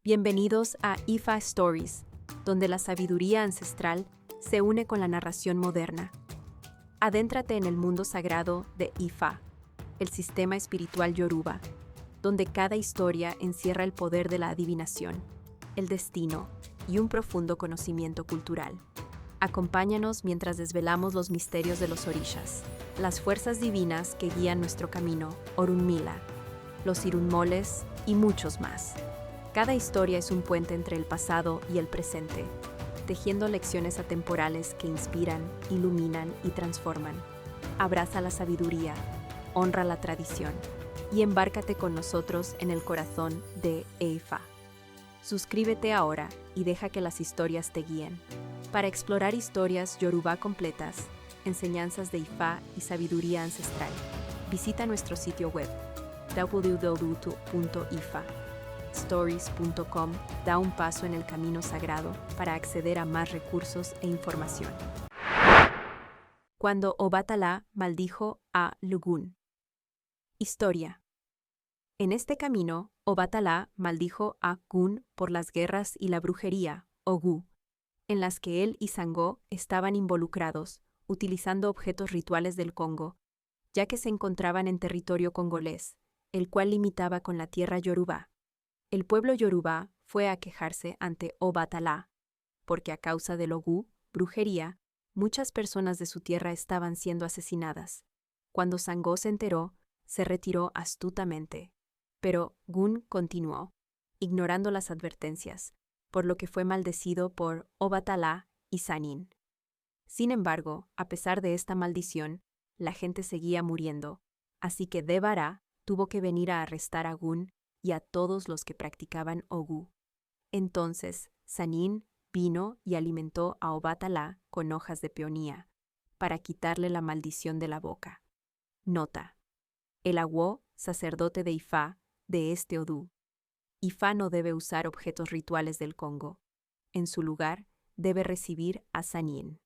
Bienvenidos a Ifa Stories, donde la sabiduría ancestral se une con la narración moderna. Adéntrate en el mundo sagrado de Ifa, el sistema espiritual yoruba, donde cada historia encierra el poder de la adivinación, el destino y un profundo conocimiento cultural. Acompáñanos mientras desvelamos los misterios de los orishas, las fuerzas divinas que guían nuestro camino, Orunmila, los irunmoles y muchos más. Cada historia es un puente entre el pasado y el presente, tejiendo lecciones atemporales que inspiran, iluminan y transforman. Abraza la sabiduría, honra la tradición y embárcate con nosotros en el corazón de Ifa. Suscríbete ahora y deja que las historias te guíen. Para explorar historias yoruba completas, enseñanzas de Ifa y sabiduría ancestral, visita nuestro sitio web www.ifastories.com. Da un paso en el camino sagrado para acceder a más recursos e información. Cuando Obatala maldijo a Lugun. Historia. En este camino, Obatala maldijo a Gun por las guerras y la brujería, Ogu, en las que él y Sango estaban involucrados, utilizando objetos rituales del Congo, ya que se encontraban en territorio congolés, el cual limitaba con la tierra yoruba. El pueblo yoruba fue a quejarse ante Obatala, porque a causa del Ogu, brujería, muchas personas de su tierra estaban siendo asesinadas. Cuando Sango se enteró, se retiró astutamente. Pero Gun continuó, ignorando las advertencias, por lo que fue maldecido por Obatala y Sanin. Sin embargo, a pesar de esta maldición, la gente seguía muriendo, así que Debara tuvo que venir a arrestar a Gun y a todos los que practicaban Ogu. Entonces, Sanin vino y alimentó a Obatala con hojas de peonía, para quitarle la maldición de la boca. Nota: el Awo, sacerdote de Ifa, de este Odú. Ifa no debe usar objetos rituales del Congo. En su lugar, debe recibir a Sanin.